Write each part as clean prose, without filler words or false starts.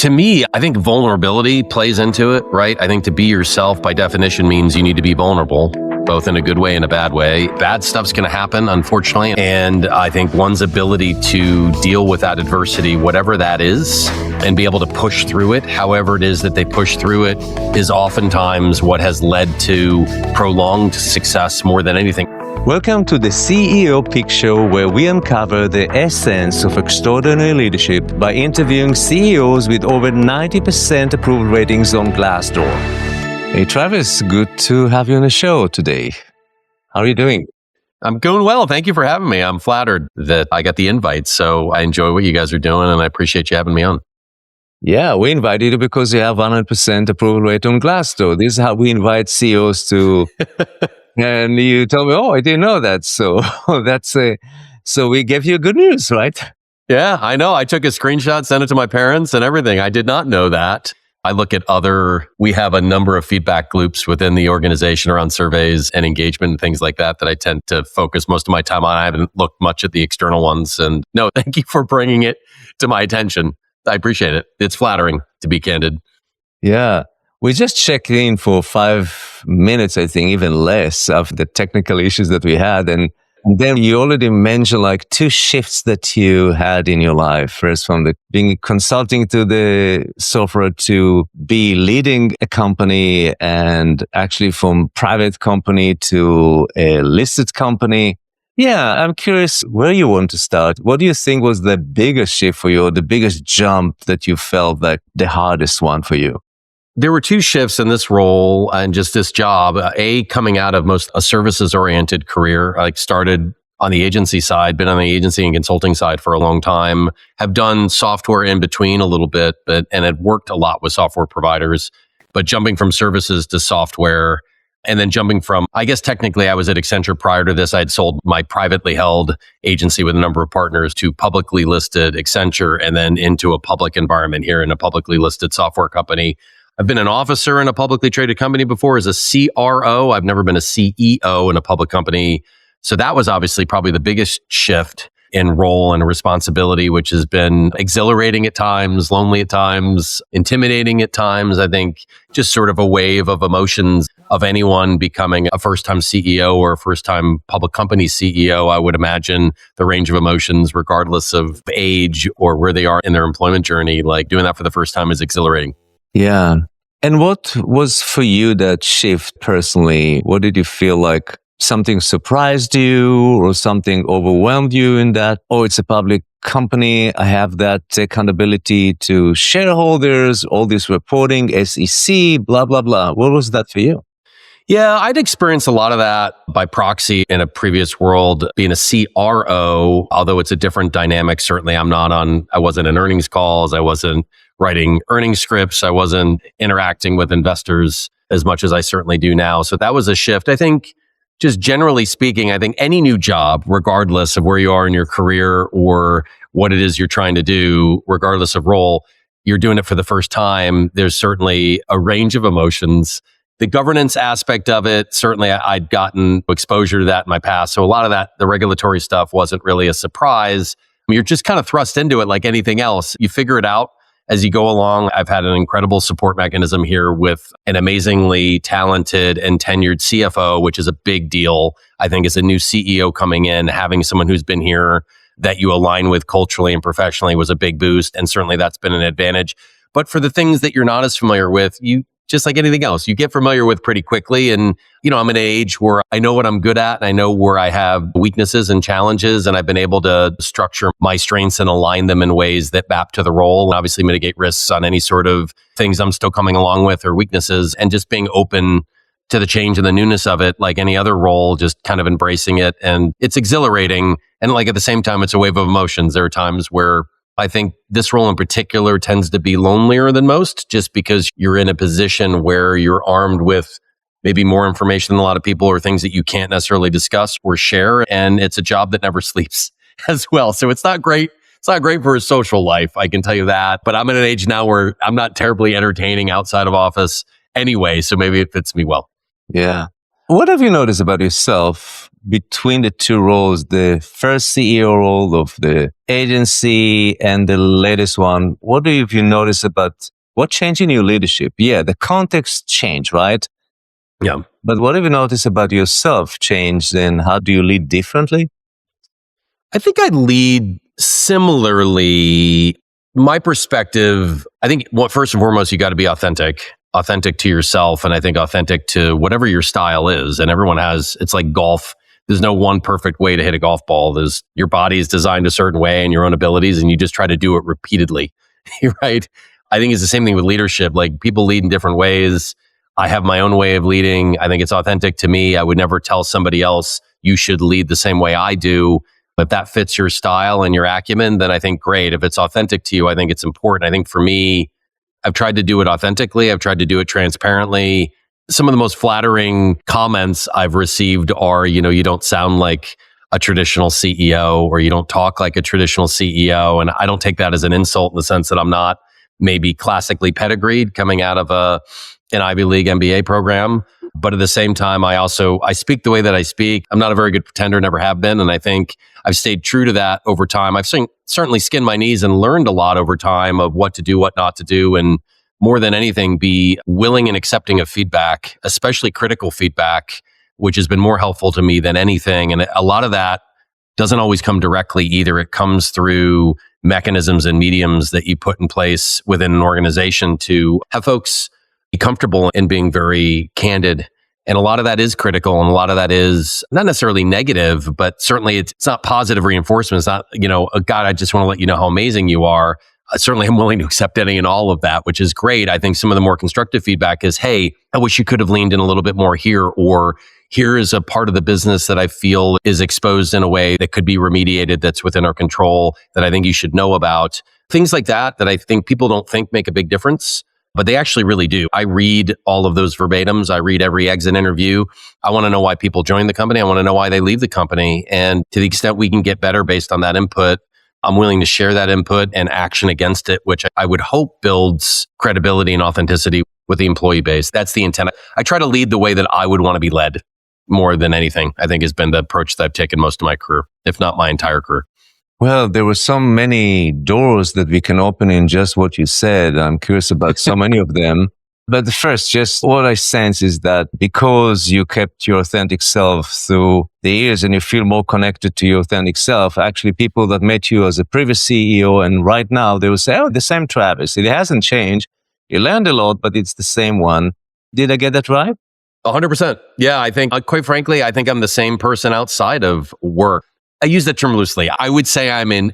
To me, I think vulnerability plays into it, right? I think to be yourself by definition means you need to be vulnerable, both in a good way and a bad way. Bad stuff's going to happen, unfortunately. And I think one's ability to deal with that adversity, whatever that is, and be able to push through it, however it is that they push through it, is oftentimes what has led to prolonged success more than anything. Welcome to the CEOpeek show, where we uncover the essence of extraordinary leadership by interviewing CEOs with over 90% approval ratings on Glassdoor. Hey Travis, good to have you on the show today. How are you doing? I'm going well. Thank you for having me. I'm flattered that I got the invite. So I enjoy what you guys are doing and I appreciate you having me on. Yeah, we invited you because you have 100% approval rate on Glassdoor. This is how we invite CEOs to... And you told me, oh, I didn't know that. So so we gave you good news, right? Yeah, I know. I took a screenshot, sent it to my parents and everything. I did not know that. I look at we have a number of feedback loops within the organization around surveys and engagement and things like that I tend to focus most of my time on. I haven't looked much at the external ones. And no, thank you for bringing it to my attention. I appreciate it. It's flattering, to be candid. Yeah. We just checked in for 5 minutes, I think, even less, of the technical issues that we had. And then you already mentioned like 2 shifts that you had in your life. First, from the being consulting to the software to be leading a company, and actually from private company to a listed company. Yeah, I'm curious where you want to start. What do you think was the biggest shift for you, or the biggest jump that you felt like the hardest one for you? There were 2 shifts in this role and just this job. Coming out of a services-oriented career, I started on the agency side, been on the agency and consulting side for a long time, have done software in between a little bit, and had worked a lot with software providers, but jumping from services to software, and then jumping from, I guess technically I was at Accenture prior to this. I'd sold my privately held agency with a number of partners to publicly listed Accenture, and then into a public environment here in a publicly listed software company. I've been an officer in a publicly traded company before as a CRO. I've never been a CEO in a public company. So that was obviously probably the biggest shift in role and responsibility, which has been exhilarating at times, lonely at times, intimidating at times. I think just sort of a wave of emotions of anyone becoming a first-time CEO or a first-time public company CEO. I would imagine the range of emotions, regardless of age or where they are in their employment journey, like doing that for the first time is exhilarating. Yeah. And what was for you that shift personally? What did you feel like? Something surprised you or something overwhelmed you in that? Oh, it's a public company. I have that accountability to shareholders, all this reporting, SEC, blah, blah, blah. What was that for you? Yeah, I'd experienced a lot of that by proxy in a previous world, being a CRO, although it's a different dynamic. Certainly, I wasn't in earnings calls. I wasn't writing earnings scripts. I wasn't interacting with investors as much as I certainly do now. So that was a shift. I think just generally speaking, I think any new job, regardless of where you are in your career or what it is you're trying to do, regardless of role, you're doing it for the first time. There's certainly a range of emotions. The governance aspect of it, certainly I'd gotten exposure to that in my past. So a lot of that, the regulatory stuff wasn't really a surprise. You're just kind of thrust into it like anything else. You figure it out as you go along. I've had an incredible support mechanism here with an amazingly talented and tenured CFO, which is a big deal. I think as a new CEO coming in, having someone who's been here that you align with culturally and professionally was a big boost. And certainly that's been an advantage. But for the things that you're not as familiar with, you just like anything else, you get familiar with pretty quickly. And, I'm in an age where I know what I'm good at and I know where I have weaknesses and challenges. And I've been able to structure my strengths and align them in ways that map to the role and obviously mitigate risks on any sort of things I'm still coming along with or weaknesses, and just being open to the change and the newness of it, like any other role, just kind of embracing it. And it's exhilarating. And like at the same time, it's a wave of emotions. There are times where I think this role in particular tends to be lonelier than most, just because you're in a position where you're armed with maybe more information than a lot of people, or things that you can't necessarily discuss or share. And it's a job that never sleeps as well. So it's not great. It's not great for a social life, I can tell you that. But I'm at an age now where I'm not terribly entertaining outside of office anyway. So maybe it fits me well. Yeah. What have you noticed about yourself between the two roles, the first CEO role of the agency and the latest one? What have you noticed about what changed in your leadership? Yeah, the context changed, right? Yeah. But what have you noticed about yourself changed, and how do you lead differently? I think I lead similarly. My perspective, I think first and foremost, you got to be authentic to yourself. And I think authentic to whatever your style is. And everyone it's like golf. There's no one perfect way to hit a golf ball. Your body is designed a certain way and your own abilities, and you just try to do it repeatedly. Right. I think it's the same thing with leadership. Like, people lead in different ways. I have my own way of leading. I think it's authentic to me. I would never tell somebody else you should lead the same way I do. If that fits your style and your acumen, then I think great. If it's authentic to you, I think it's important. I think for me, I've tried to do it authentically. I've tried to do it transparently. Some of the most flattering comments I've received are, you don't sound like a traditional CEO, or you don't talk like a traditional CEO. And I don't take that as an insult, in the sense that I'm not maybe classically pedigreed coming out of an Ivy League MBA program. But at the same time, I speak the way that I speak. I'm not a very good pretender, never have been. And I think I've stayed true to that over time. I've certainly skinned my knees and learned a lot over time of what to do, what not to do. And more than anything, be willing and accepting of feedback, especially critical feedback, which has been more helpful to me than anything. And a lot of that doesn't always come directly either. It comes through mechanisms and mediums that you put in place within an organization to have folks be comfortable in being very candid. And a lot of that is critical, and a lot of that is not necessarily negative, but certainly it's not positive reinforcement. It's not, God, I just want to let you know how amazing you are. Certainly I'm willing to accept any and all of that, which is great. I think some of the more constructive feedback is, hey, I wish you could have leaned in a little bit more here, or here is a part of the business that I feel is exposed in a way that could be remediated, that's within our control, that I think you should know about. Things like that I think people don't think make a big difference, but they actually really do. I read all of those verbatims. I read every exit interview. I want to know why people join the company. I want to know why they leave the company. And to the extent we can get better based on that input, I'm willing to share that input and action against it, which I would hope builds credibility and authenticity with the employee base. That's the intent. I try to lead the way that I would want to be led more than anything, I think, has been the approach that I've taken most of my career, if not my entire career. Well, there were so many doors that we can open in just what you said. I'm curious about so many of them. But first, just what I sense is that because you kept your authentic self through the years and you feel more connected to your authentic self, actually people that met you as a previous CEO and right now, they will say, oh, the same Travis. It hasn't changed. You learned a lot, but it's the same one. Did I get that right? 100%. Yeah, I think, quite frankly, I think I'm the same person outside of work. I use that term loosely. I would say I'm an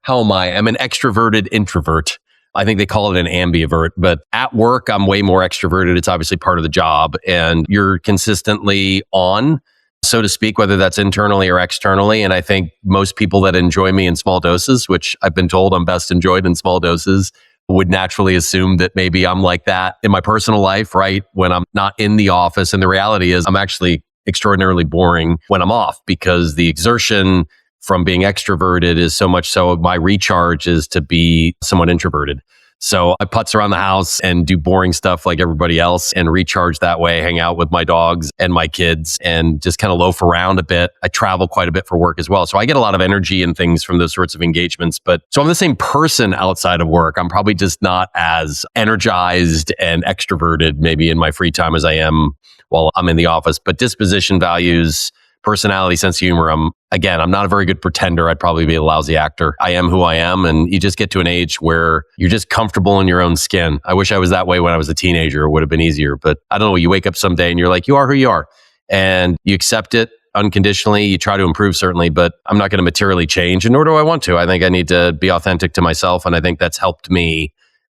extroverted introvert. I think they call it an ambivert, but at work, I'm way more extroverted. It's obviously part of the job, and you're consistently on, so to speak, whether that's internally or externally. And I think most people that enjoy me in small doses, which I've been told I'm best enjoyed in small doses, would naturally assume that maybe I'm like that in my personal life, right? When I'm not in the office. And the reality is I'm actually extraordinarily boring when I'm off, because the exertion from being extroverted is so much so my recharge is to be somewhat introverted. So I putz around the house and do boring stuff like everybody else and recharge that way, hang out with my dogs and my kids and just kind of loaf around a bit. I travel quite a bit for work as well. So I get a lot of energy and things from those sorts of engagements. But so I'm the same person outside of work. I'm probably just not as energized and extroverted maybe in my free time as I am while I'm in the office. But disposition, values, personality, sense of humor, I'm not a very good pretender. I'd probably be a lousy actor. I am who I am. And you just get to an age where you're just comfortable in your own skin. I wish I was that way when I was a teenager. It would have been easier. But I don't know, you wake up someday and you're like, you are who you are. And you accept it unconditionally. You try to improve, certainly, but I'm not going to materially change, and nor do I want to. I think I need to be authentic to myself. And I think that's helped me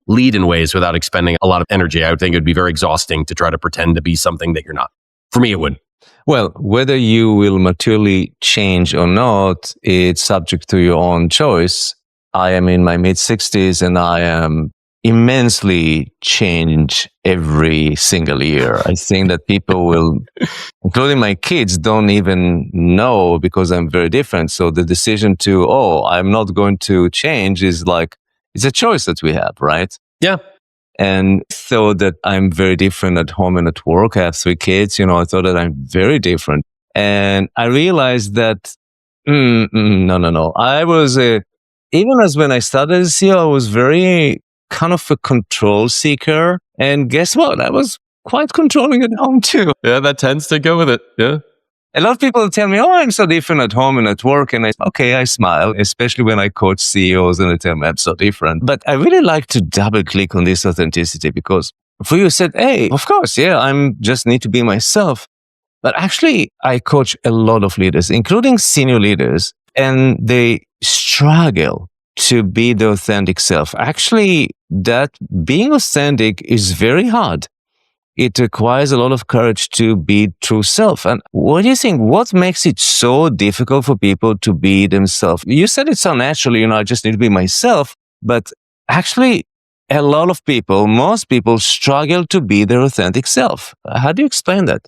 lead in ways without expending a lot of energy. I would think it would be very exhausting to try to pretend to be something that you're not. For me, it would. Well, whether you will materially change or not, it's subject to your own choice. I am in my mid-60s and I am immensely change every single year. I think that people will, including my kids, don't even know because I'm very different. So the decision to, I'm not going to change is like, it's a choice that we have, right? Yeah. and thought that I'm very different at home and at work. I have 3 kids, I thought that I'm very different. And I realized that, no. I was, even as when I started as CEO, I was very kind of a control seeker. And guess what? I was quite controlling at home too. Yeah, that tends to go with it. Yeah. A lot of people tell me, I'm so different at home and at work. And I smile, especially when I coach CEOs and they tell me I'm so different. But I really like to double click on this authenticity, because for you said, hey, of course, yeah, I'm just need to be myself. But actually, I coach a lot of leaders, including senior leaders, and they struggle to be the authentic self. Actually, that being authentic is very hard. It requires a lot of courage to be true self. And what do you think? What makes it so difficult for people to be themselves? You said it so naturally, I just need to be myself. But actually, a lot of people, most people struggle to be their authentic self. How do you explain that?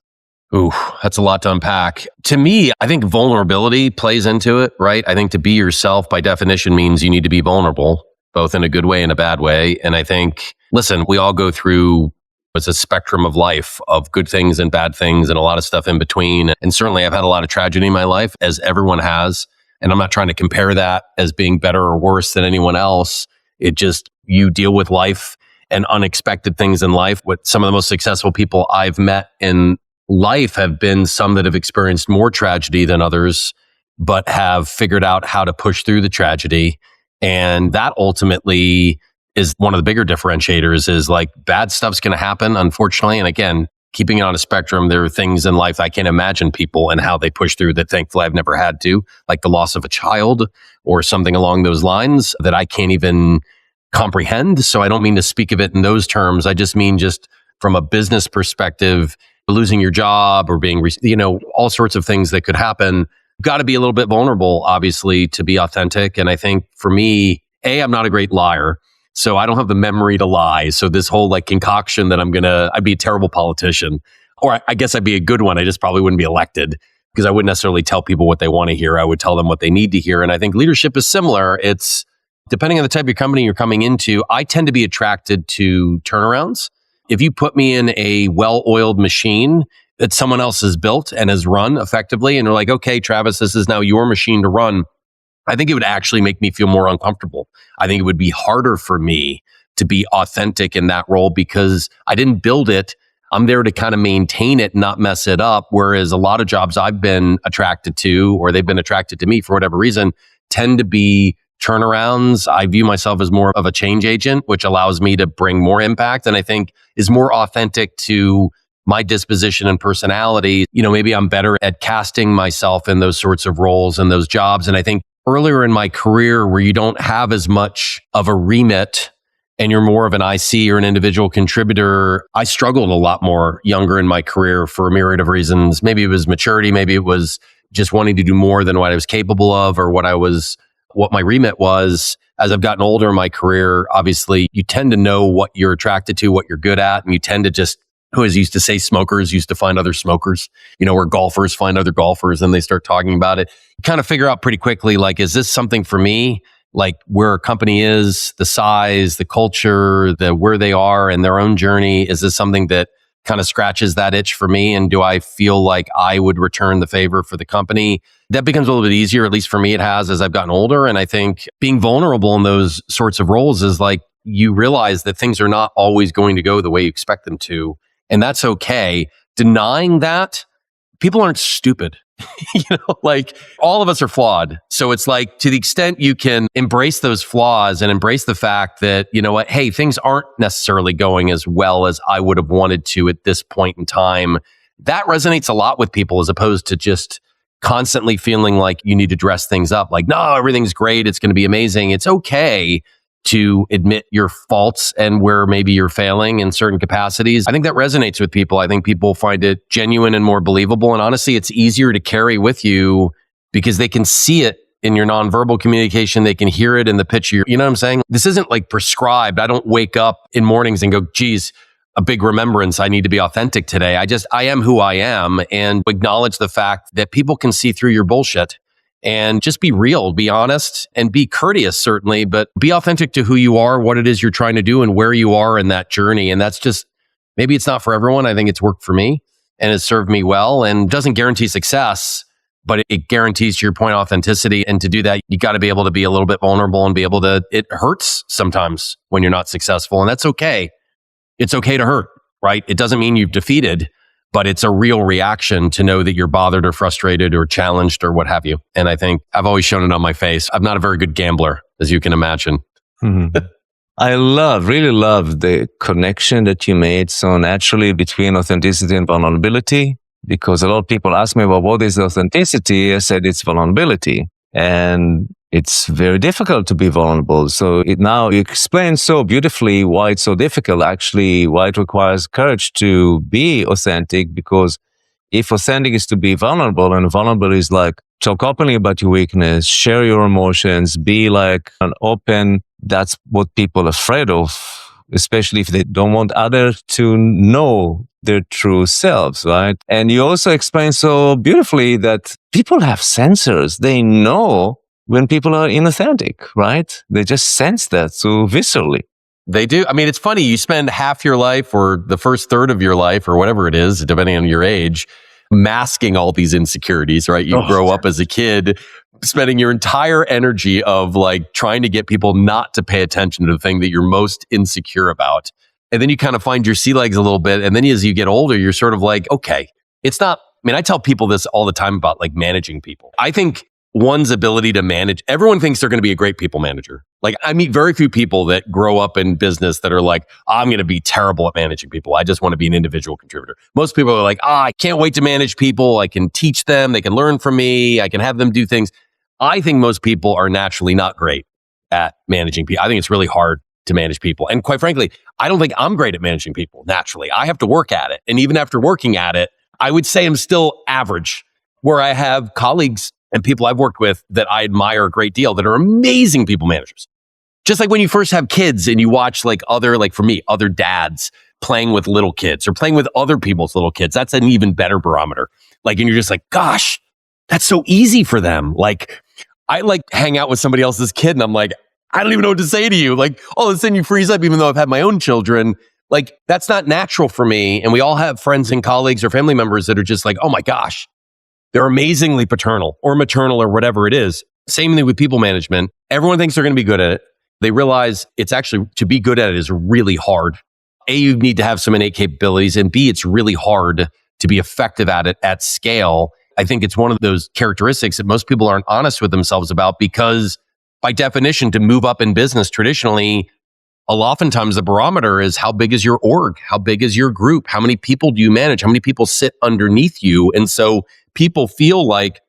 Ooh, that's a lot to unpack. To me, I think vulnerability plays into it, right? I think to be yourself by definition means you need to be vulnerable, both in a good way and a bad way. And I think, listen, we all go through it's a spectrum of life of good things and bad things and a lot of stuff in between. And certainly I've had a lot of tragedy in my life, as everyone has. And I'm not trying to compare that as being better or worse than anyone else. It just, you deal with life and unexpected things in life. What some of the most successful people I've met in life have been some that have experienced more tragedy than others, but have figured out how to push through the tragedy. And that ultimately is one of the bigger differentiators, is like bad stuff's going to happen, unfortunately. And again, keeping it on a spectrum, there are things in life I can't imagine people and how they push through that thankfully I've never had to, like the loss of a child or something along those lines that I can't even comprehend. So I don't mean to speak of it in those terms. I just mean just from a business perspective, losing your job or being, all sorts of things that could happen. Got to be a little bit vulnerable, obviously, to be authentic. And I think for me, I'm not a great liar. So I don't have the memory to lie. So this whole concoction that I'd be a terrible politician, or I guess I'd be a good one. I just probably wouldn't be elected because I wouldn't necessarily tell people what they want to hear. I would tell them what they need to hear. And I think leadership is similar. It's depending on the type of company you're coming into. I tend to be attracted to turnarounds. If you put me in a well-oiled machine that someone else has built and has run effectively, and you're like, okay, Travis, this is now your machine to run, I think it would actually make me feel more uncomfortable. I think it would be harder for me to be authentic in that role because I didn't build it. I'm there to kind of maintain it, not mess it up. Whereas a lot of jobs I've been attracted to, or they've been attracted to me for whatever reason, tend to be turnarounds. I view myself as more of a change agent, which allows me to bring more impact and I think is more authentic to my disposition and personality. Maybe I'm better at casting myself in those sorts of roles and those jobs. And I think earlier in my career where you don't have as much of a remit and you're more of an IC or an individual contributor, I struggled a lot more younger in my career for a myriad of reasons. Maybe it was maturity. Maybe it was just wanting to do more than what I was capable of or what my remit was. As I've gotten older in my career, obviously you tend to know what you're attracted to, what you're good at, and you tend to just, as used to say, smokers used to find other smokers, where golfers find other golfers and they start talking about it. You kind of figure out pretty quickly, is this something for me? Where a company is, the size, the culture, where they are in their own journey. Is this something that kind of scratches that itch for me? And do I feel like I would return the favor for the company? That becomes a little bit easier, at least for me it has as I've gotten older. And I think being vulnerable in those sorts of roles is you realize that things are not always going to go the way you expect them to. And that's okay. Denying that, people aren't stupid. All of us are flawed. So it's to the extent you can embrace those flaws and embrace the fact that, hey, things aren't necessarily going as well as I would have wanted to at this point in time. That resonates a lot with people as opposed to just constantly feeling like you need to dress things up. No, everything's great. It's going to be amazing. It's okay to admit your faults and where maybe you're failing in certain capacities. I think that resonates with people. I think people find it genuine and more believable. And honestly, it's easier to carry with you because they can see it in your nonverbal communication. They can hear it in the pitch. You know what I'm saying? This isn't prescribed. I don't wake up in mornings and go, geez, a big remembrance. I need to be authentic today. I am who I am and acknowledge the fact that people can see through your bullshit. and just be real, be honest, and be courteous, certainly, but be authentic to who you are, what it is you're trying to do, and where you are in that journey. And that's just, maybe it's not for everyone. I think it's worked for me and it's served me well and doesn't guarantee success, but it guarantees, to your point, authenticity. And to do that, you got to be able to be a little bit vulnerable and be able to, it hurts sometimes when you're not successful. And that's okay. It's okay to hurt, right? It doesn't mean you've defeated, but it's a real reaction to know that you're bothered or frustrated or challenged or what have you. And I think I've always shown it on my face. I'm not a very good gambler, as you can imagine. I really love the connection that you made so naturally between authenticity and vulnerability, because a lot of people ask me, well, what is authenticity? I said, it's vulnerability. And it's very difficult to be vulnerable. So now you explain so beautifully why it's so difficult, actually, why it requires courage to be authentic, because if authentic is to be vulnerable, and vulnerable is like talk openly about your weakness, share your emotions, be like an open, that's what people are afraid of, especially if they don't want others to know their true selves, right? And you also explain so beautifully that people have sensors. They know when people are inauthentic, right? They just sense that so viscerally. They do. I mean, it's funny. You spend half your life or the first third of your life or whatever it is, depending on your age, masking all these insecurities, right? You grow up as a kid spending your entire energy of like trying to get people not to pay attention to the thing that you're most insecure about. And then you kind of find your sea legs a little bit. And then as you get older, you're sort of like, okay, it's not, I mean, I tell people this all the time about like managing people. I think one's ability to manage, everyone thinks they're going to be a great people manager. Like I meet very few people that grow up in business that are like, I'm going to be terrible at managing people. I just want to be an individual contributor. Most people are like, I can't wait to manage people. I can teach them. They can learn from me. I can have them do things. I think most people are naturally not great at managing people. I think it's really hard to manage people. And quite frankly, I don't think I'm great at managing people naturally. I have to work at it. And even after working at it, I would say I'm still average, where I have colleagues and people I've worked with that I admire a great deal that are amazing people managers. Just like when you first have kids and you watch like for me, other dads playing with little kids or playing with other people's little kids, that's an even better barometer. Like, and you're just like, gosh, that's so easy for them. Like, I like hang out with somebody else's kid and I'm like, I don't even know what to say to you. Like, all of a sudden you freeze up, even though I've had my own children. Like, that's not natural for me. And we all have friends and colleagues or family members that are just like, oh my gosh, they're amazingly paternal or maternal or whatever it is. Same thing with people management. Everyone thinks they're going to be good at it. They realize it's actually, to be good at it is really hard. A, you need to have some innate capabilities. And B, it's really hard to be effective at it at scale. I think it's one of those characteristics that most people aren't honest with themselves about, because by definition, to move up in business traditionally, oftentimes the barometer is how big is your org? How big is your group? How many people do you manage? How many people sit underneath you? And so people feel like,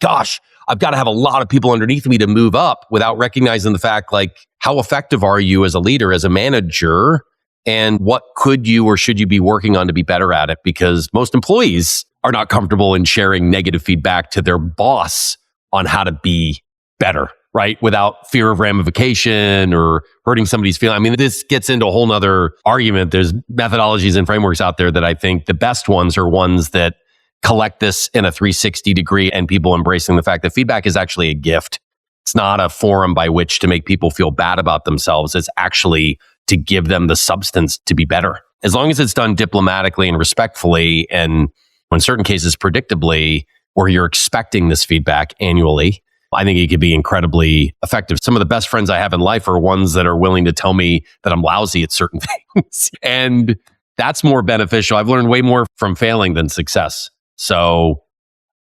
gosh, I've got to have a lot of people underneath me to move up, without recognizing the fact, like, how effective are you as a leader, as a manager? And what could you or should you be working on to be better at it? Because most employees are not comfortable in sharing negative feedback to their boss on how to be better, right? Without fear of ramification or hurting somebody's feeling. I mean, this gets into a whole nother argument. There's methodologies and frameworks out there that I think the best ones are ones that collect this in a 360 degree, and people embracing the fact that feedback is actually a gift. It's not a forum by which to make people feel bad about themselves. It's actually to give them the substance to be better. As long as it's done diplomatically and respectfully, and in certain cases, predictably, where you're expecting this feedback annually, I think it could be incredibly effective. Some of the best friends I have in life are ones that are willing to tell me that I'm lousy at certain things. And that's more beneficial. I've learned way more from failing than success. So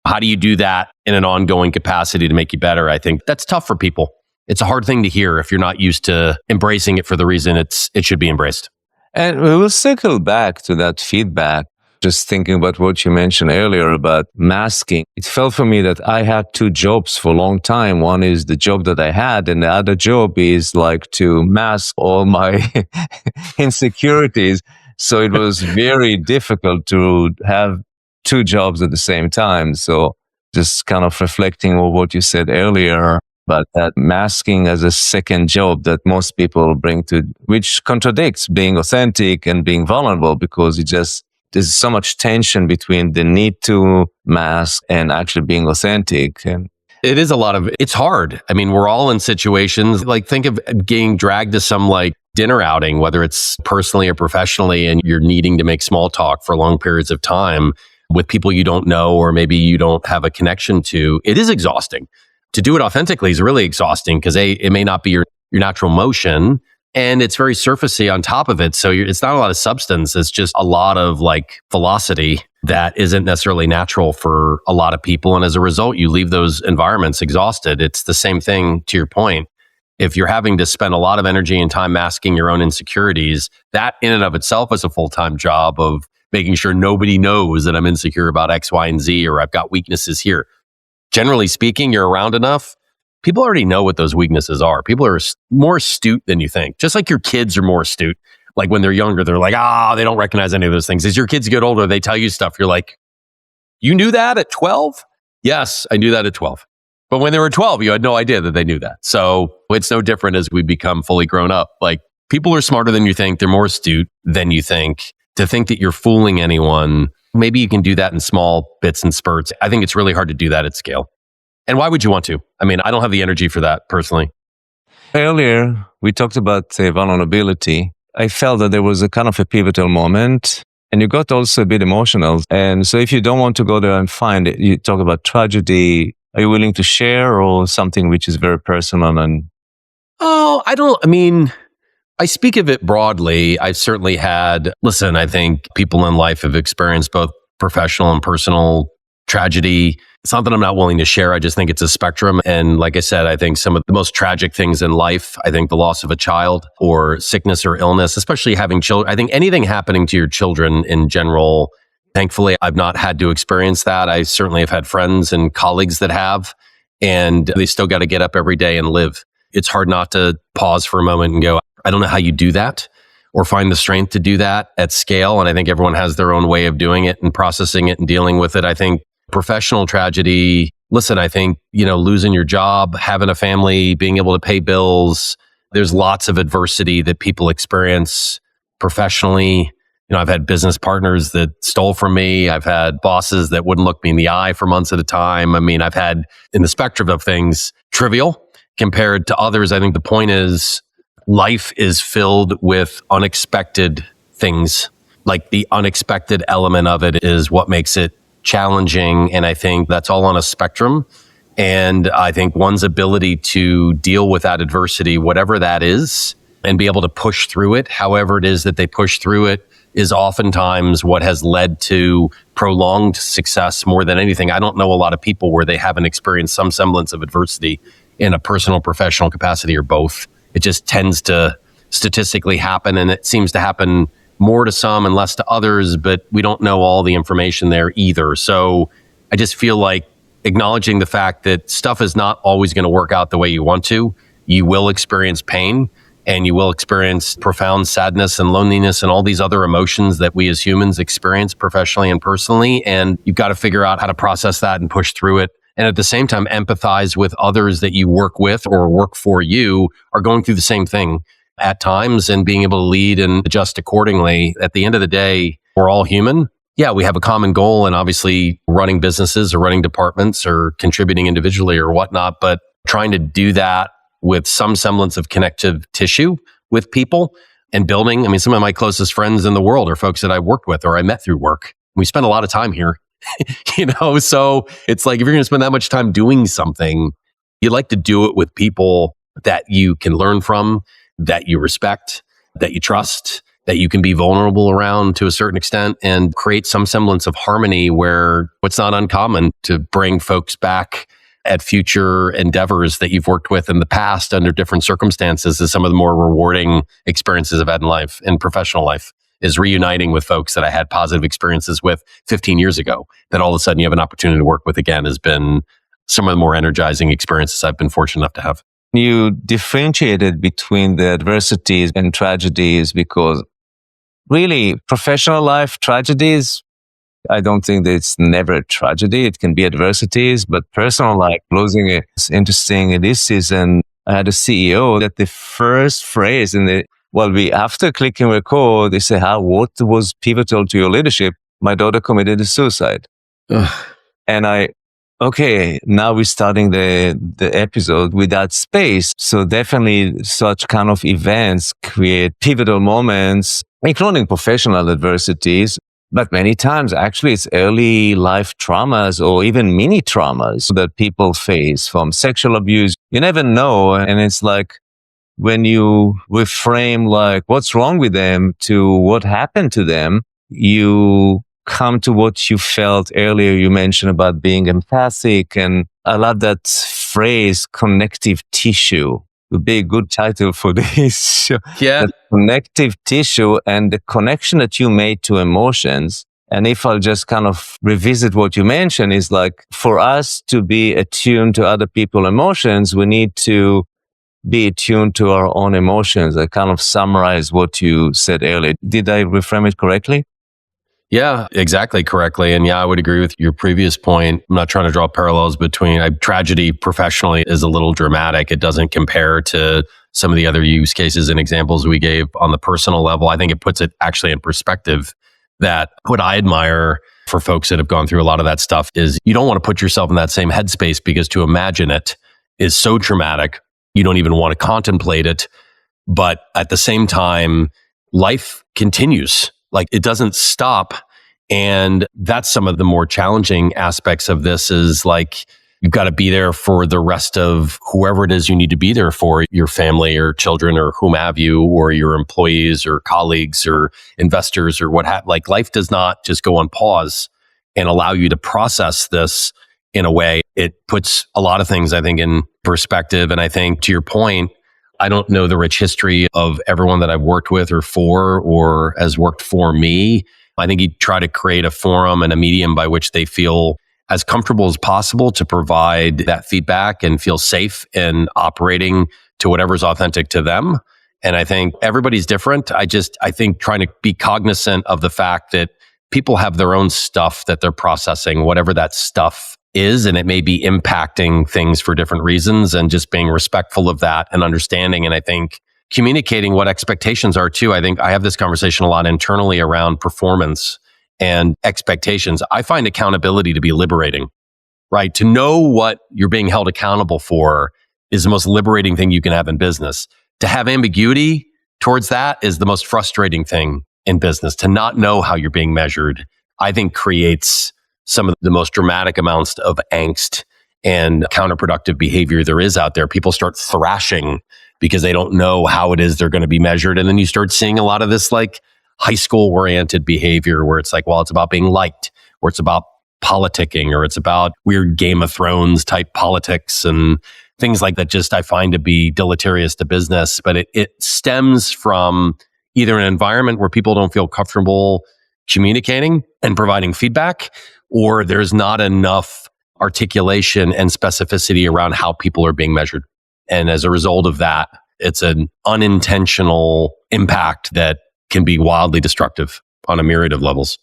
how do you do that in an ongoing capacity to make you better? I think that's tough for people. It's a hard thing to hear if you're not used to embracing it for the reason it should be embraced. And we will circle back to that feedback. Just thinking about what you mentioned earlier about masking. It felt for me that I had two jobs for a long time. One is the job that I had, and the other job is like to mask all my insecurities. So it was very difficult to have two jobs at the same time. So just kind of reflecting on what you said earlier about that masking as a second job that most people bring to, which contradicts being authentic and being vulnerable, because there's so much tension between the need to mask and actually being authentic. And It is a lot of, it's hard. I mean, we're all in situations like think of getting dragged to some like dinner outing, whether it's personally or professionally, and you're needing to make small talk for long periods of time with people you don't know, or maybe you don't have a connection to. It is exhausting. To do it authentically is really exhausting because it may not be your natural motion. And it's very surfacey on top of it. So it's not a lot of substance. It's just a lot of like velocity that isn't necessarily natural for a lot of people. And as a result, you leave those environments exhausted. It's the same thing to your point. If you're having to spend a lot of energy and time masking your own insecurities, that in and of itself is a full-time job of making sure nobody knows that I'm insecure about X, Y, and Z, or I've got weaknesses here. Generally speaking, you're around enough, people already know what those weaknesses are. People are more astute than you think. Just like your kids are more astute. Like when they're younger, they're like, they don't recognize any of those things. As your kids get older, they tell you stuff. You're like, you knew that at 12? Yes, I knew that at 12. But when they were 12, you had no idea that they knew that. So it's no different as we become fully grown up. Like people are smarter than you think. They're more astute than you think. To think that you're fooling anyone, maybe you can do that in small bits and spurts. I think it's really hard to do that at scale. And why would you want to? I mean, I don't have the energy for that personally. Earlier, we talked about vulnerability. I felt that there was a kind of a pivotal moment, and you got also a bit emotional. And so if you don't want to go there and find it, you talk about tragedy. Are you willing to share, or something which is very personal? And I speak of it broadly. I've certainly I think people in life have experienced both professional and personal tragedy. It's not that I'm not willing to share. I just think it's a spectrum. And like I said, I think some of the most tragic things in life, I think the loss of a child or sickness or illness, especially having children, I think anything happening to your children in general, thankfully, I've not had to experience that. I certainly have had friends and colleagues that have, and they still got to get up every day and live. It's hard not to pause for a moment and go, I don't know how you do that or find the strength to do that at scale. And I think everyone has their own way of doing it and processing it and dealing with it. I think professional tragedy, I think, losing your job, having a family, being able to pay bills, there's lots of adversity that people experience professionally. I've had business partners that stole from me. I've had bosses that wouldn't look me in the eye for months at a time. I mean, I've had, in the spectrum of things, trivial compared to others. I think the point is life is filled with unexpected things. Like the unexpected element of it is what makes it challenging. And I think that's all on a spectrum. And I think one's ability to deal with that adversity, whatever that is, and be able to push through it, however it is that they push through it, is oftentimes what has led to prolonged success more than anything. I don't know a lot of people where they haven't experienced some semblance of adversity in a personal, professional capacity or both. It just tends to statistically happen, and it seems to happen more to some and less to others, but we don't know all the information there either. So I just feel like acknowledging the fact that stuff is not always going to work out the way you want to. You will experience pain, and you will experience profound sadness and loneliness and all these other emotions that we as humans experience professionally and personally. And you've got to figure out how to process that and push through it. And at the same time, empathize with others that you work with or work for you are going through the same thing at times, and being able to lead and adjust accordingly. At the end of the day, we're all human. Yeah, we have a common goal, and obviously running businesses or running departments or contributing individually or whatnot, but trying to do that with some semblance of connective tissue with people and building. I mean, some of my closest friends in the world are folks that I've worked with or I met through work. We spend a lot of time here, so it's like if you're going to spend that much time doing something, you like to do it with people that you can learn from, that you respect, that you trust, that you can be vulnerable around to a certain extent, and create some semblance of harmony where it's not uncommon to bring folks back at future endeavors that you've worked with in the past under different circumstances. Is some of the more rewarding experiences I've had in life, in professional life, is reuniting with folks that I had positive experiences with 15 years ago, that all of a sudden you have an opportunity to work with again, has been some of the more energizing experiences I've been fortunate enough to have. You differentiated between the adversities and tragedies because really professional life tragedies, I don't think that it's never a tragedy. It can be adversities, but personal life, losing it is interesting. In this season, I had a CEO that the first phrase after clicking record, they say, what was pivotal to your leadership? My daughter committed a suicide. Ugh. And I okay, now we're starting the episode with that space. So definitely such kind of events create pivotal moments, including professional adversities. But many times, actually, it's early life traumas or even mini traumas that people face from sexual abuse. You never know. And it's like when you reframe like what's wrong with them to what happened to them, you come to what you felt earlier. You mentioned about being empathic, and I love that phrase, connective tissue. Would be a good title for this show. Yeah. The connective tissue and the connection that you made to emotions. And if I'll just kind of revisit what you mentioned, is like for us to be attuned to other people's emotions, we need to be attuned to our own emotions. I kind of summarize what you said earlier. Did I reframe it correctly? Yeah, exactly correctly. And yeah, I would agree with your previous point. I'm not trying to draw parallels between tragedy professionally is a little dramatic. It doesn't compare to some of the other use cases and examples we gave on the personal level. I think it puts it actually in perspective that what I admire for folks that have gone through a lot of that stuff is you don't want to put yourself in that same headspace, because to imagine it is so traumatic. You don't even want to contemplate it. But at the same time, life continues. Like, it doesn't stop. And that's some of the more challenging aspects of this is like, you've got to be there for the rest of whoever it is you need to be there for, your family or children or whom have you, or your employees or colleagues or investors or like, life does not just go on pause and allow you to process this in a way. It puts a lot of things, I think, in perspective. And I think to your point, I don't know the rich history of everyone that I've worked with or for, or has worked for me. I think you try to create a forum and a medium by which they feel as comfortable as possible to provide that feedback and feel safe in operating to whatever's authentic to them. And I think everybody's different. I think trying to be cognizant of the fact that people have their own stuff that they're processing, whatever that stuff is, and it may be impacting things for different reasons, and just being respectful of that and understanding. And I think communicating what expectations are too. I think I have this conversation a lot internally around performance and expectations. I find accountability to be liberating, right? To know what you're being held accountable for is the most liberating thing you can have in business. To have ambiguity towards that is the most frustrating thing in business. To not know how you're being measured, I think creates some of the most dramatic amounts of angst and counterproductive behavior there is out there. People start thrashing because they don't know how it is they're going to be measured. And then you start seeing a lot of this like high school oriented behavior where it's like, well, it's about being liked, or it's about politicking, or it's about weird Game of Thrones type politics and things like that. Just I find to be deleterious to business. But it stems from either an environment where people don't feel comfortable communicating and providing feedback, or there's not enough articulation and specificity around how people are being measured. And as a result of that, it's an unintentional impact that can be wildly destructive on a myriad of levels.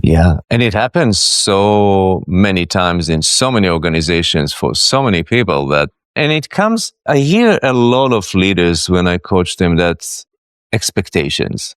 Yeah. And it happens so many times in so many organizations for so many people I hear a lot of leaders when I coach them that expectations.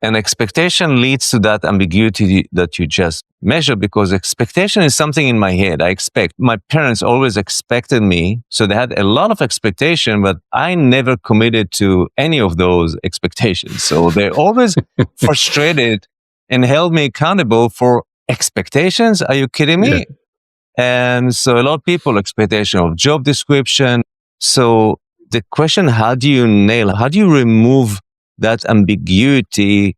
And expectation leads to that ambiguity that you just measure, because expectation is something in my head. I expect. My parents always expected me. So they had a lot of expectation, but I never committed to any of those expectations. So they always frustrated and held me accountable for expectations. Are you kidding me? Yeah. And so a lot of people expectation of job description. So the question, how do you remove that ambiguity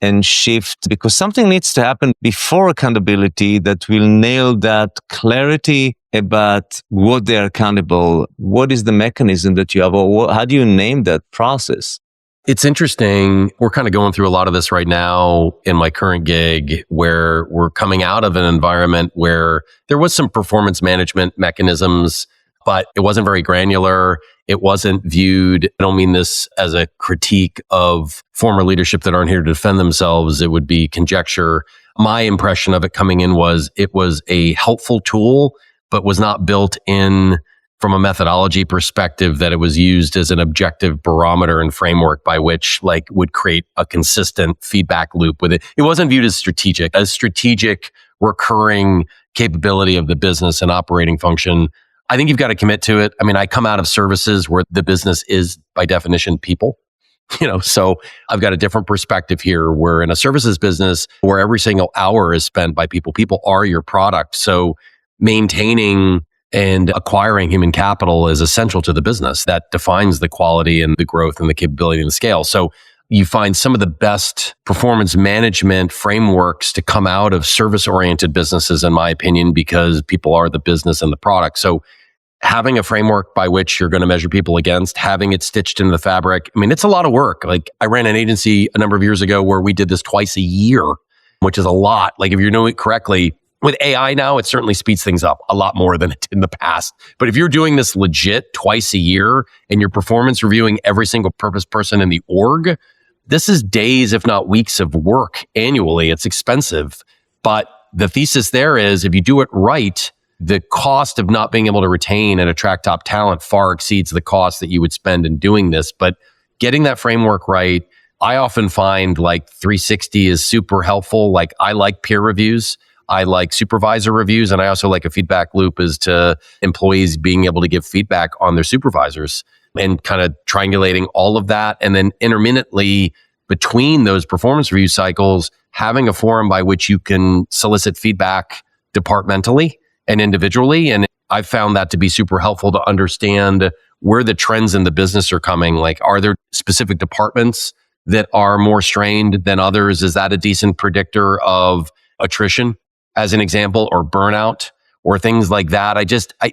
and shift? Because something needs to happen before accountability that will nail that clarity about what they're accountable. What is the mechanism that you have, or how do you name that process? It's interesting. We're kind of going through a lot of this right now in my current gig, where we're coming out of an environment where there was some performance management mechanisms, but it wasn't very granular. It wasn't viewed. I don't mean this as a critique of former leadership that aren't here to defend themselves. It would be conjecture. My impression of it coming in was it was a helpful tool, but was not built in from a methodology perspective that it was used as an objective barometer and framework by which would create a consistent feedback loop with it. It wasn't viewed as strategic. As strategic recurring capability of the business and operating function, I think you've got to commit to it. I mean, I come out of services where the business is by definition people. So I've got a different perspective here. We're in a services business where every single hour is spent by people. People are your product. So maintaining and acquiring human capital is essential to the business. That defines the quality and the growth and the capability and the scale. So you find some of the best performance management frameworks to come out of service-oriented businesses, in my opinion, because people are the business and the product. So having a framework by which you're going to measure people against, having it stitched into the fabric. I mean, it's a lot of work. Like I ran an agency a number of years ago where we did this twice a year, which is a lot. Like if you're doing it correctly, with AI now, it certainly speeds things up a lot more than it did in the past. But if you're doing this legit twice a year and you're performance reviewing every single purpose person in the org, this is days, if not weeks of work annually. It's expensive. But the thesis there is if you do it right, the cost of not being able to retain and attract top talent far exceeds the cost that you would spend in doing this. But getting that framework right, I often find like 360 is super helpful. Like I like peer reviews. I like supervisor reviews. And I also like a feedback loop as to employees being able to give feedback on their supervisors and kind of triangulating all of that. And then intermittently between those performance review cycles, having a forum by which you can solicit feedback departmentally and individually. And I've found that to be super helpful to understand where the trends in the business are coming. Like, are there specific departments that are more strained than others? Is that a decent predictor of attrition, as an example, or burnout, or things like that?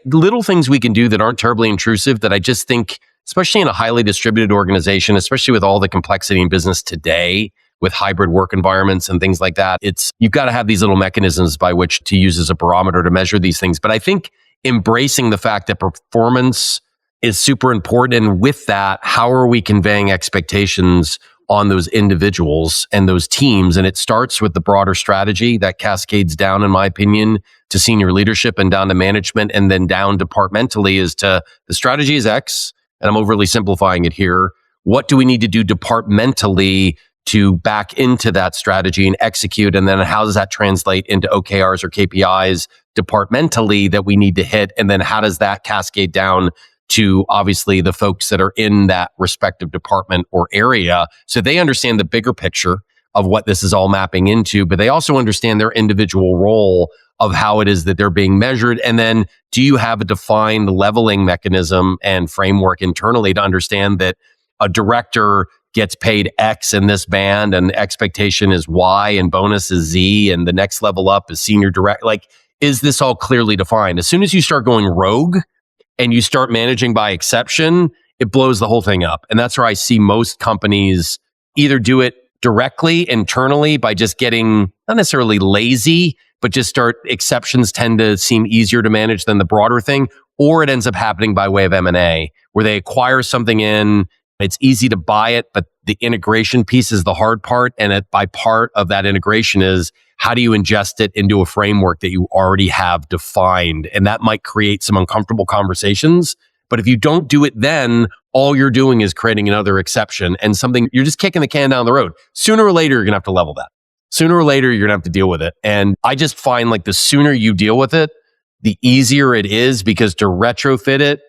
Little things we can do that aren't terribly intrusive that I just think, especially in a highly distributed organization, especially with all the complexity in business today, with hybrid work environments and things like that, you've got to have these little mechanisms by which to use as a barometer to measure these things. But I think embracing the fact that performance is super important. And with that, how are we conveying expectations on those individuals and those teams? And it starts with the broader strategy that cascades down, in my opinion, to senior leadership and down to management, and then down departmentally as to the strategy is X. And I'm overly simplifying it here. What do we need to do departmentally to back into that strategy and execute? And then how does that translate into OKRs or KPIs departmentally that we need to hit? And then how does that cascade down to obviously the folks that are in that respective department or area, so they understand the bigger picture of what this is all mapping into, but they also understand their individual role of how it is that they're being measured. And then do you have a defined leveling mechanism and framework internally to understand that a director gets paid X in this band and expectation is Y and bonus is Z and the next level up is senior direct? Like, is this all clearly defined? As soon as you start going rogue and you start managing by exception, it blows the whole thing up. And that's where I see most companies either do it directly internally by just getting not necessarily lazy, but just exceptions tend to seem easier to manage than the broader thing, or it ends up happening by way of M&A, where they acquire something in, it's easy to buy it, but the integration piece is the hard part. And by part of that integration is, how do you ingest it into a framework that you already have defined? And that might create some uncomfortable conversations. But if you don't do it then, all you're doing is creating another exception and something, you're just kicking the can down the road. Sooner or later, you're going to have to level that. Sooner or later, you're going to have to deal with it. And I just find like the sooner you deal with it, the easier it is, because to retrofit it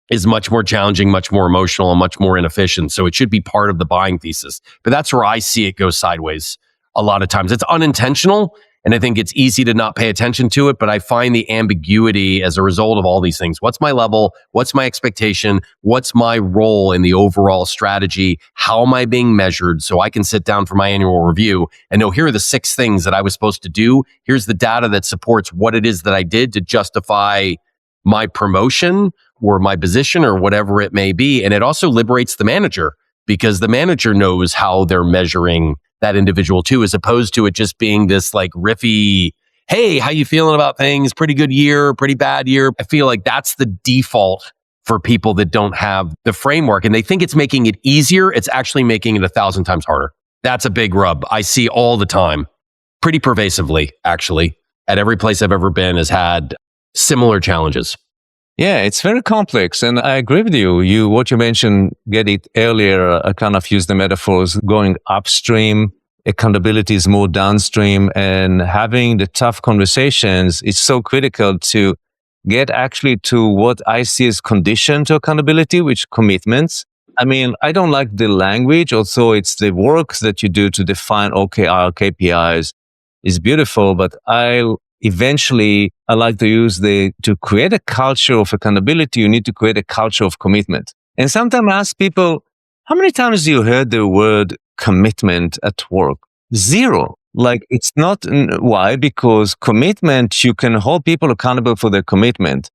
is much more challenging, much more emotional, and much more inefficient. So it should be part of the buying thesis. But that's where I see it go sideways a lot of times. It's unintentional, and I think it's easy to not pay attention to it, but I find the ambiguity as a result of all these things. What's my level? What's my expectation? What's my role in the overall strategy? How am I being measured? So I can sit down for my annual review and know, here are the 6 things that I was supposed to do. Here's the data that supports what it is that I did to justify my promotion or my position or whatever it may be. And it also liberates the manager, because the manager knows how they're measuring that individual too, as opposed to it just being this like riffy, hey, how you feeling about things? Pretty good year, pretty bad year. I feel like that's the default for people that don't have the framework, and they think it's making it easier. It's actually making it 1,000 times harder. That's a big rub I see all the time, pretty pervasively, actually. At every place I've ever been has had similar challenges. Yeah, it's very complex. And I agree with you. What you mentioned, get it earlier, I kind of use the metaphors going upstream accountability is more downstream, and having the tough conversations is so critical to get actually to what I see as condition to accountability, which commitments. I mean, I don't like the language, also it's the work that you do to define OKR, KPIs is beautiful, but I like to use to create a culture of accountability, you need to create a culture of commitment. And sometimes I ask people, how many times do you heard the word commitment at work? Zero. Like it's not, why? Because commitment, you can hold people accountable for their commitment.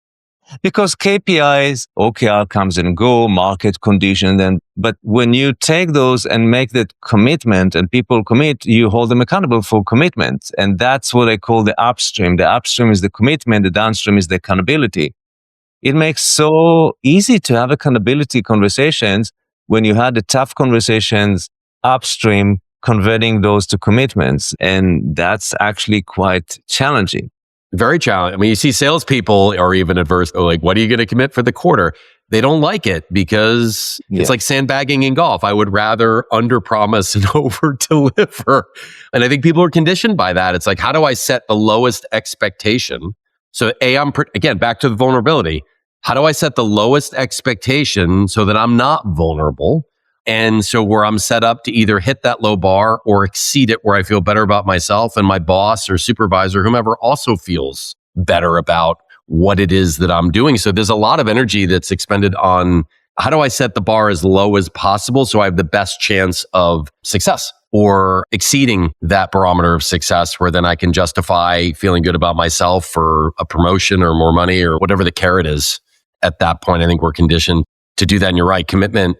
Because KPIs, OKR comes and go, market condition, but when you take those and make that commitment and people commit, you hold them accountable for commitment. And that's what I call the upstream. The upstream is the commitment, the downstream is the accountability. It makes so easy to have accountability conversations when you had the tough conversations upstream, converting those to commitments. And that's actually quite challenging. Very challenging. I mean, you see salespeople are even adverse. Like, what are you going to commit for the quarter? They don't like it because it's like sandbagging in golf. I would rather underpromise and over deliver. And I think people are conditioned by that. It's like, how do I set the lowest expectation? So again, back to the vulnerability. How do I set the lowest expectation so that I'm not vulnerable? And so where I'm set up to either hit that low bar or exceed it, where I feel better about myself and my boss or supervisor, whomever also feels better about what it is that I'm doing. So there's a lot of energy that's expended on how do I set the bar as low as possible so I have the best chance of success or exceeding that barometer of success, where then I can justify feeling good about myself for a promotion or more money or whatever the carrot is. At that point, I think we're conditioned to do that. And you're right, commitment.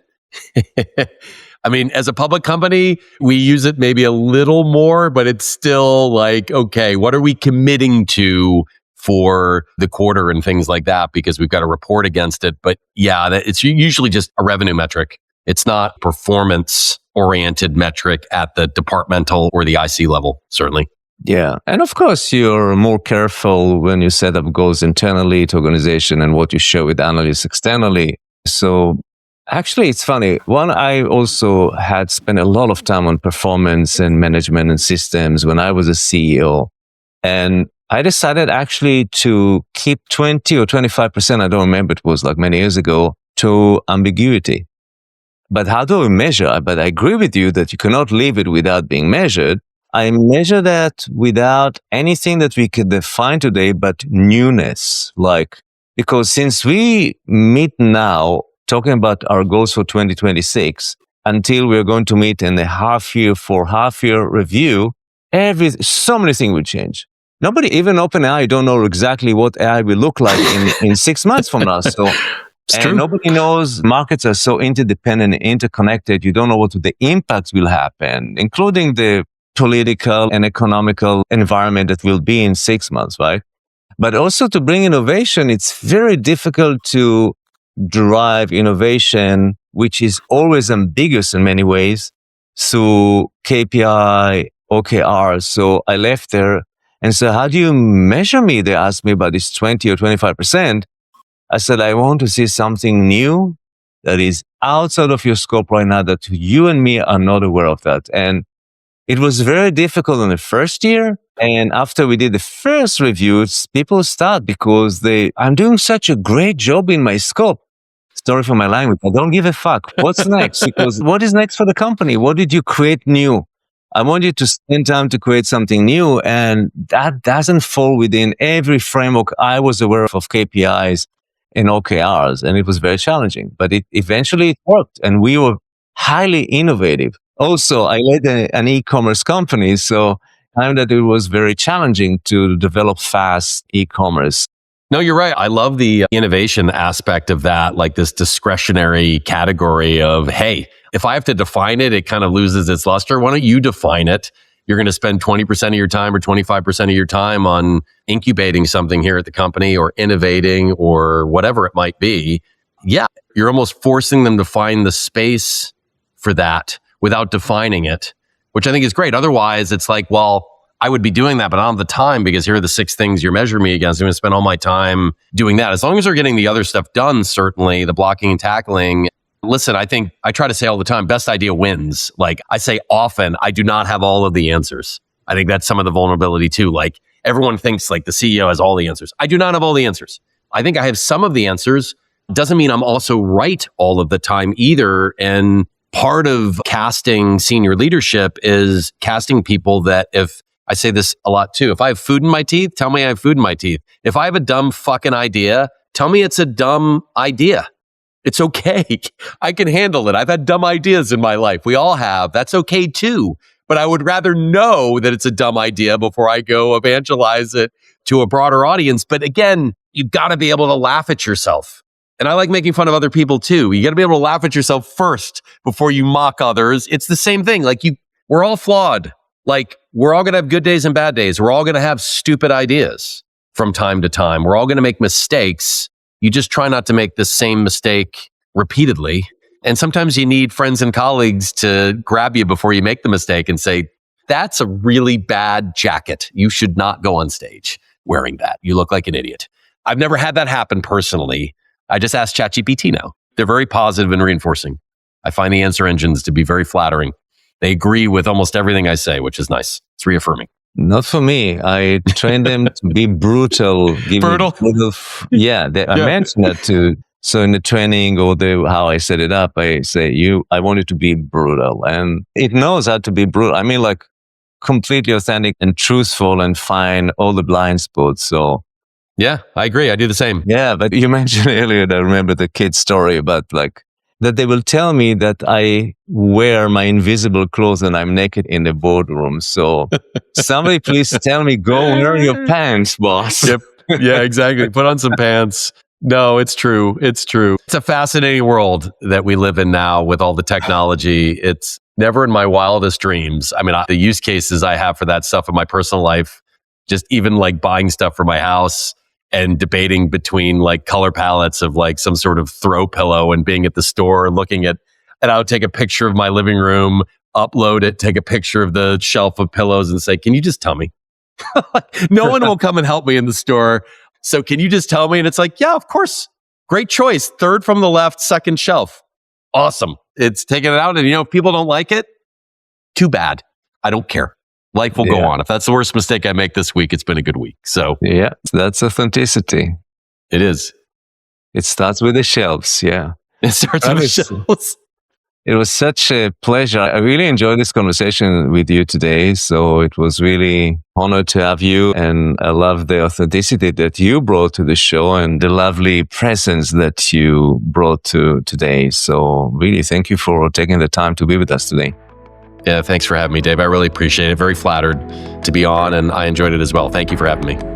I mean, as a public company, we use it maybe a little more, but it's still like, okay, what are we committing to for the quarter and things like that? Because we've got to report against it. But yeah, it's usually just a revenue metric. It's not performance-oriented metric at the departmental or the IC level, certainly. Yeah. And of course, you're more careful when you set up goals internally to organization and what you share with analysts externally. So actually, it's funny. One, I also had spent a lot of time on performance and management and systems when I was a CEO. And I decided actually to keep 20 or 25%, I don't remember, it was like many years ago, to ambiguity. But how do we measure? But I agree with you that you cannot leave it without being measured. I measure that without anything that we could define today, but newness. Because since we meet now, talking about our goals for 2026, until we're going to meet in a half-year review, so many things will change. Nobody, even OpenAI, don't know exactly what AI will look like in 6 months from now. So, nobody knows. Markets are so interdependent and interconnected. You don't know what the impacts will happen, including the political and economical environment that will be in 6 months, right? But also to bring innovation, it's very difficult to drive innovation, which is always ambiguous in many ways, through KPI, OKR. So I left there and said, how do you measure me? They asked me about this 20 or 25%. I said, I want to see something new that is outside of your scope right now, that you and me are not aware of that. And it was very difficult in the first year. And after we did the first reviews, people start because I'm doing such a great job in my scope. Sorry for my language. I don't give a fuck. What's next? Because what is next for the company? What did you create new? I want you to spend time to create something new. And that doesn't fall within every framework I was aware of KPIs and OKRs. And it was very challenging, but eventually it worked. And we were highly innovative. Also, I led an e-commerce company. So I found that it was very challenging to develop fast e-commerce. No, you're right. I love the innovation aspect of that, like this discretionary category of, hey, if I have to define it, it kind of loses its luster. Why don't you define it? You're going to spend 20% of your time or 25% of your time on incubating something here at the company or innovating or whatever it might be. Yeah, you're almost forcing them to find the space for that without defining it, which I think is great. Otherwise, it's like, well, I would be doing that, but I don't have the time because here are the 6 things you're measuring me against. I'm going to spend all my time doing that. As long as we're getting the other stuff done, certainly the blocking and tackling, Listen, I think I try to say all the time, best idea wins. Like I say often, I do not have all of the answers. I think that's some of the vulnerability too. Like everyone thinks like the CEO has all the answers. I do not have all the answers. I think I have some of the answers. Doesn't mean I'm also right all of the time either. And part of casting senior leadership is casting people that, if I say this a lot too, if I have food in my teeth, tell me I have food in my teeth. If I have a dumb fucking idea, tell me it's a dumb idea. It's okay. I can handle it. I've had dumb ideas in my life. We all have. That's okay too. But I would rather know that it's a dumb idea before I go evangelize it to a broader audience. But again, you've got to be able to laugh at yourself. And I like making fun of other people too. You got to be able to laugh at yourself first before you mock others. It's the same thing. Like we're all flawed. Like we're all going to have good days and bad days. We're all going to have stupid ideas from time to time. We're all going to make mistakes. You just try not to make the same mistake repeatedly. And sometimes you need friends and colleagues to grab you before you make the mistake and say, that's a really bad jacket. You should not go on stage wearing that. You look like an idiot. I've never had that happen personally. I just asked ChatGPT now. They're very positive and reinforcing. I find the answer engines to be very flattering. They agree with almost everything I say, which is nice. It's reaffirming. Not for me. I train them to be brutal. Brutal? I mentioned that too. So in the training or how I set it up, I say, I want it to be brutal. And it knows how to be brutal. I mean, like completely authentic and truthful and find all the blind spots. So yeah, I agree. I do the same. Yeah, but you mentioned earlier that I remember the kid's story about like that they will tell me that I wear my invisible clothes and I'm naked in the boardroom. So somebody please tell me, go wear your pants, boss. Yep. Yeah, exactly. Put on some pants. No, it's true. It's true. It's a fascinating world that we live in now with all the technology. It's never in my wildest dreams. I mean, the use cases I have for that stuff in my personal life, just even like buying stuff for my house and debating between like color palettes of like some sort of throw pillow and being at the store looking at, and I would take a picture of my living room, upload it, take a picture of the shelf of pillows and say, can you just tell me? No one will come and help me in the store. So can you just tell me? And it's like, yeah, of course. Great choice. Third from the left, second shelf. Awesome. It's taking it out. And if people don't like it, too bad. I don't care. Life will go on. If that's the worst mistake I make this week, it's been a good week. So yeah, that's authenticity. It is. It starts with the shelves. Yeah. It starts with the shelves. It was such a pleasure. I really enjoyed this conversation with you today. So it was really honored to have you. And I love the authenticity that you brought to the show and the lovely presence that you brought to today. So really thank you for taking the time to be with us today. Yeah, thanks for having me, Dave. I really appreciate it. Very flattered to be on, and I enjoyed it as well. Thank you for having me.